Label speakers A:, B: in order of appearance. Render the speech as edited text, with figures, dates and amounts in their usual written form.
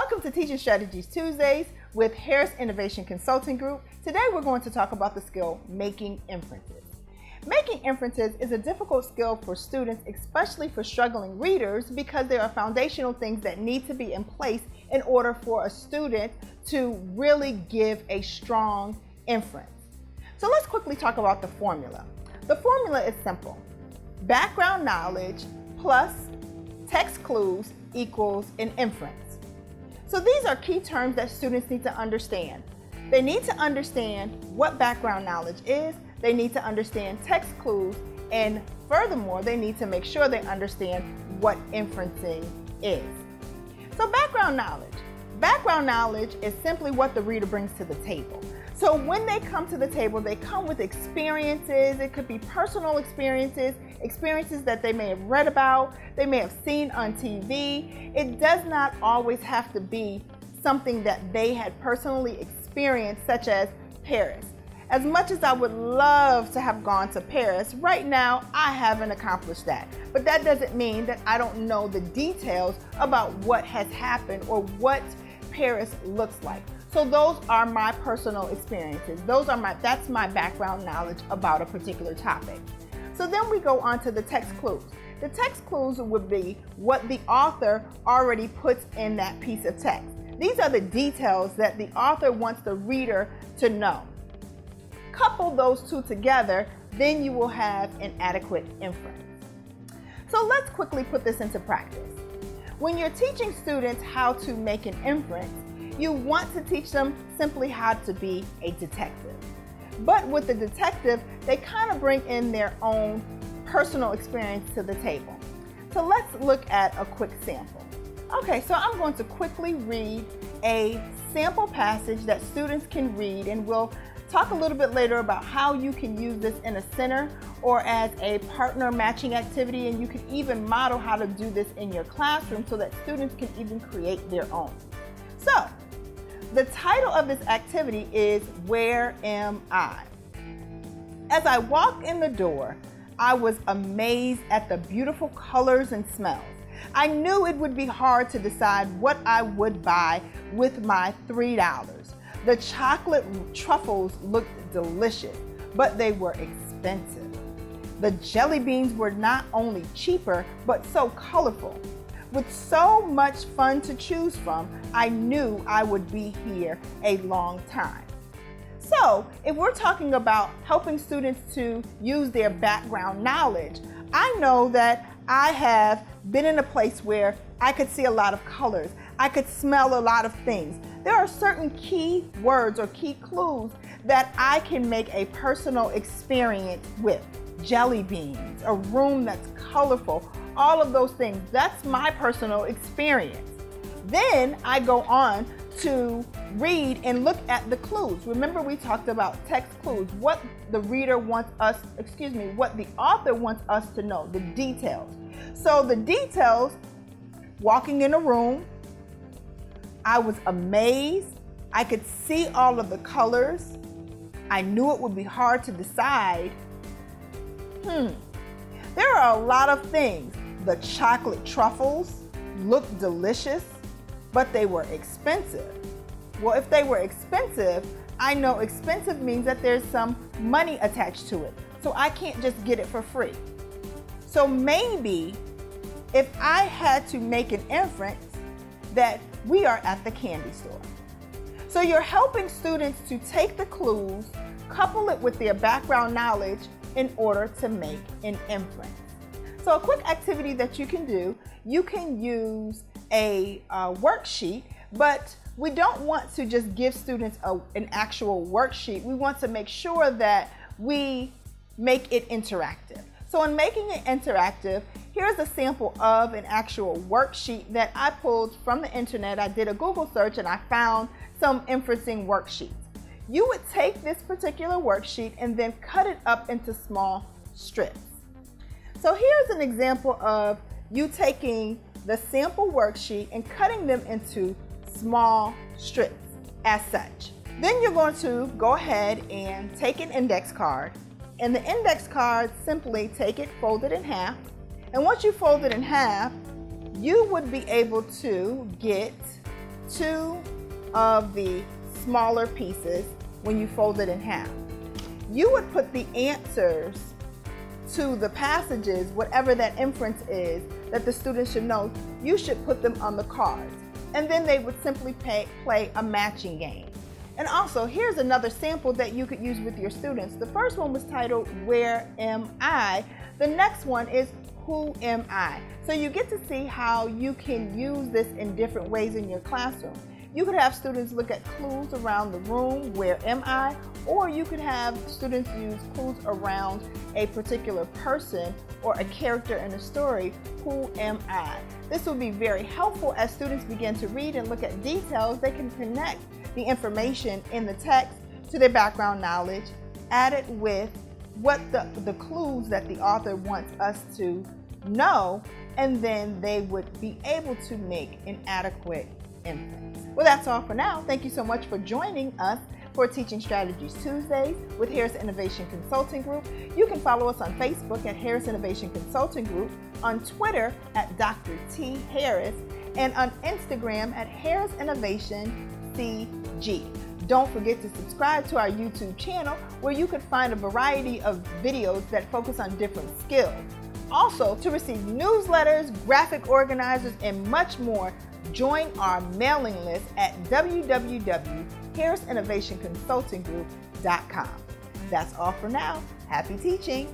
A: Welcome to Teaching Strategies Tuesdays with Harris Innovation Consulting Group. Today we're going to talk about the skill Making Inferences. Making inferences is a difficult skill for students, especially for struggling readers, because there are foundational things that need to be in place in order for a student to really give a strong inference. So let's quickly talk about the formula. The formula is simple. Background knowledge plus text clues equals an inference. So these are key terms that students need to understand. They need to understand what background knowledge is, they need to understand text clues, and furthermore, they need to make sure they understand what inferencing is. So background knowledge. Background knowledge is simply what the reader brings to the table. So when they come to the table, they come with experiences. It could be personal experiences, experiences that they may have read about, they may have seen on TV. It does not always have to be something that they had personally experienced, such as Paris. As much as I would love to have gone to Paris, right now I haven't accomplished that. But that doesn't mean that I don't know the details about what has happened or what Paris looks like. So those are my personal experiences. That's my background knowledge about a particular topic. So then we go on to the text clues. The text clues would be what the author already puts in that piece of text. These are the details that the author wants the reader to know. Couple those two together, then you will have an adequate inference. So let's quickly put this into practice. When you're teaching students how to make an inference, you want to teach them simply how to be a detective. But with the detective, they kind of bring in their own personal experience to the table. So let's look at a quick sample. Okay, so I'm going to quickly read a sample passage that students can read, and we'll talk a little bit later about how you can use this in a center or as a partner matching activity, and you can even model how to do this in your classroom so that students can even create their own. So, the title of this activity is Where Am I? As I walked in the door, I was amazed at the beautiful colors and smells. I knew it would be hard to decide what I would buy with my $3. The chocolate truffles looked delicious, but they were expensive. The jelly beans were not only cheaper, but so colorful. With so much fun to choose from, I knew I would be here a long time. So, if we're talking about helping students to use their background knowledge, I know that I have been in a place where I could see a lot of colors. I could smell a lot of things. There are certain key words or key clues that I can make a personal experience with. Jelly beans, a room that's colorful, all of those things. That's my personal experience. Then I go on to read and look at the clues. Remember, we talked about text clues, what the author wants us to know, the details. So the details, walking in a room, I was amazed. I could see all of the colors. I knew it would be hard to decide. There are a lot of things. The chocolate truffles looked delicious, but they were expensive. Well, if they were expensive, I know expensive means that there's some money attached to it. So I can't just get it for free. So maybe if I had to make an inference that we are at the candy store. So you're helping students to take the clues, couple it with their background knowledge in order to make an inference. So a quick activity that you can do, you can use a worksheet, but we don't want to just give students an actual worksheet. We want to make sure that we make it interactive. So in making it interactive, here's a sample of an actual worksheet that I pulled from the internet. I did a Google search and I found some inferencing worksheets. You would take this particular worksheet and then cut it up into small strips. So here's an example of you taking the sample worksheet and cutting them into small strips as such. Then you're going to go ahead and take an index card. And the index card, simply take it, fold it in half. And once you fold it in half, you would be able to get two of the smaller pieces when you fold it in half. You would put the answers to the passages, whatever that inference is that the students should know, you should put them on the cards. And then they would simply play a matching game. And also, here's another sample that you could use with your students. The first one was titled, Where Am I? The next one is, Who Am I? So you get to see how you can use this in different ways in your classroom. You could have students look at clues around the room, where am I? Or you could have students use clues around a particular person or a character in a story, who am I? This will be very helpful as students begin to read and look at details. They can connect the information in the text to their background knowledge, add it with what the clues that the author wants us to know, and then they would be able to make an adequate inference. Well, that's all for now. Thank you so much for joining us for Teaching Strategies Tuesdays with Harris Innovation Consulting Group. You can follow us on Facebook at Harris Innovation Consulting Group, on Twitter at Dr. T. Harris, and on Instagram at Harris Innovation CG. Don't forget to subscribe to our YouTube channel where you can find a variety of videos that focus on different skills. Also, to receive newsletters, graphic organizers, and much more, join our mailing list at www.harrisinnovationconsultinggroup.com. That's all for now. Happy teaching!